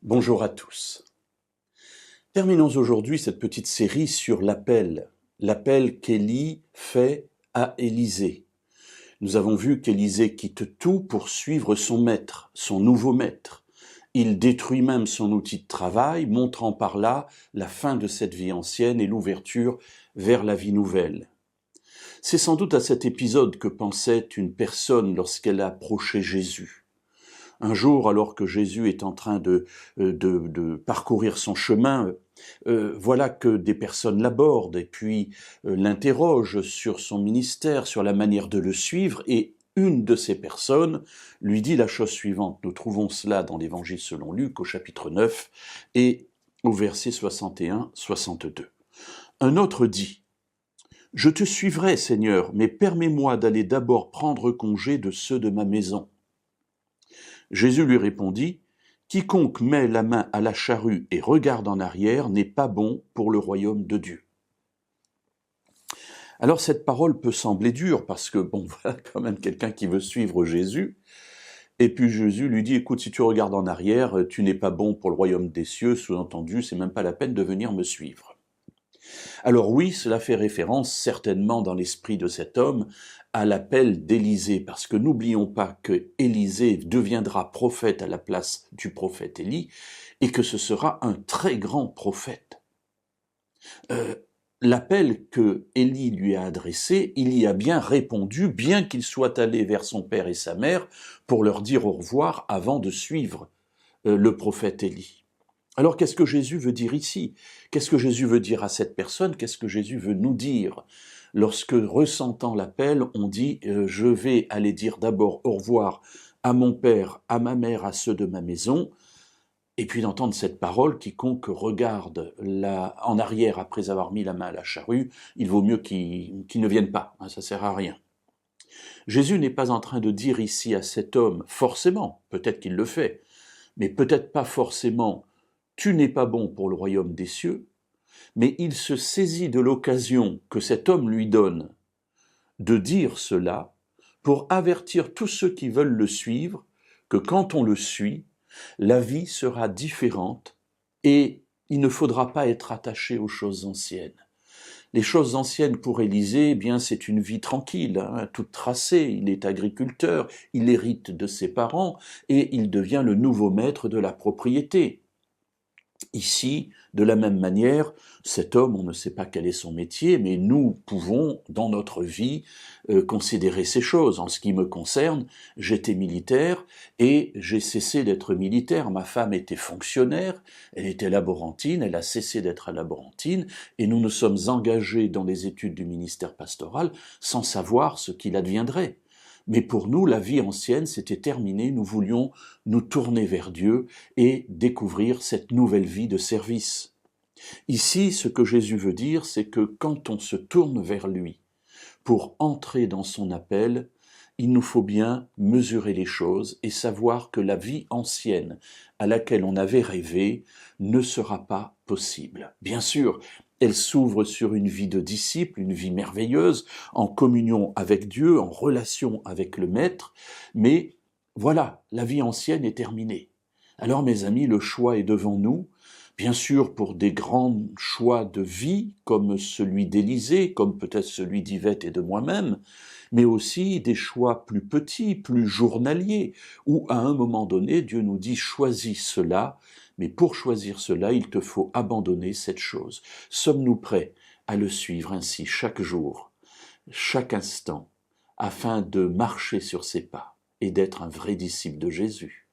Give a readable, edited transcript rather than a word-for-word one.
Bonjour à tous. Terminons aujourd'hui cette petite série sur l'appel qu'Élie fait à Élisée. Nous avons vu qu'Élisée quitte tout pour suivre son maître, son nouveau maître. Il détruit même son outil de travail, montrant par là la fin de cette vie ancienne et l'ouverture vers la vie nouvelle. C'est sans doute à cet épisode que pensait une personne lorsqu'elle approchait Jésus. Un jour, alors que Jésus est en train de parcourir son chemin, voilà que des personnes l'abordent et puis l'interrogent sur son ministère, sur la manière de le suivre, et une de ces personnes lui dit la chose suivante. Nous trouvons cela dans l'Évangile selon Luc au chapitre 9 et au verset 61-62. Un autre dit « Je te suivrai, Seigneur, mais permets-moi d'aller d'abord prendre congé de ceux de ma maison. » Jésus lui répondit, « Quiconque met la main à la charrue et regarde en arrière n'est pas bon pour le royaume de Dieu. » Alors cette parole peut sembler dure parce que, voilà quand même quelqu'un qui veut suivre Jésus. Et puis Jésus lui dit, « Écoute, si tu regardes en arrière, tu n'es pas bon pour le royaume des cieux, sous-entendu, c'est même pas la peine de venir me suivre. » Alors oui, cela fait référence certainement dans l'esprit de cet homme à l'appel d'Élisée, parce que n'oublions pas que Élisée deviendra prophète à la place du prophète Élie, et que ce sera un très grand prophète. L'appel que Élie lui a adressé, il y a bien répondu, bien qu'il soit allé vers son père et sa mère pour leur dire au revoir avant de suivre le prophète Élie. Alors qu'est-ce que Jésus veut dire ici? Qu'est-ce que Jésus veut dire à cette personne? Qu'est-ce que Jésus veut nous dire? Lorsque, ressentant l'appel, on dit « je vais aller dire d'abord au revoir à mon père, à ma mère, à ceux de ma maison », et puis d'entendre cette parole, quiconque regarde en arrière après avoir mis la main à la charrue, il vaut mieux qu'il ne vienne pas, ça sert à rien. Jésus n'est pas en train de dire ici à cet homme, forcément, peut-être qu'il le fait, mais peut-être pas forcément, tu n'es pas bon pour le royaume des cieux, mais il se saisit de l'occasion que cet homme lui donne de dire cela pour avertir tous ceux qui veulent le suivre que quand on le suit, la vie sera différente et il ne faudra pas être attaché aux choses anciennes. Les choses anciennes pour Élisée, eh bien, c'est une vie tranquille, toute tracée. Il est agriculteur, il hérite de ses parents et il devient le nouveau maître de la propriété. Ici, de la même manière, cet homme, on ne sait pas quel est son métier, mais nous pouvons, dans notre vie, considérer ces choses. En ce qui me concerne, j'étais militaire et j'ai cessé d'être militaire. Ma femme était fonctionnaire, elle était laborantine, elle a cessé d'être laborantine, et nous nous sommes engagés dans les études du ministère pastoral sans savoir ce qu'il adviendrait. Mais pour nous, la vie ancienne, s'était terminée, nous voulions nous tourner vers Dieu et découvrir cette nouvelle vie de service. Ici, ce que Jésus veut dire, c'est que quand on se tourne vers lui pour entrer dans son appel, il nous faut bien mesurer les choses et savoir que la vie ancienne à laquelle on avait rêvé ne sera pas possible. Bien sûr, elle s'ouvre sur une vie de disciple, une vie merveilleuse, en communion avec Dieu, en relation avec le Maître, mais voilà, la vie ancienne est terminée. Alors mes amis, le choix est devant nous, bien sûr pour des grands choix de vie, comme celui d'Élisée, comme peut-être celui d'Yvette et de moi-même, mais aussi des choix plus petits, plus journaliers, où à un moment donné, Dieu nous dit « choisis cela », mais pour choisir cela, il te faut abandonner cette chose. Sommes-nous prêts à le suivre ainsi chaque jour, chaque instant, afin de marcher sur ses pas et d'être un vrai disciple de Jésus ?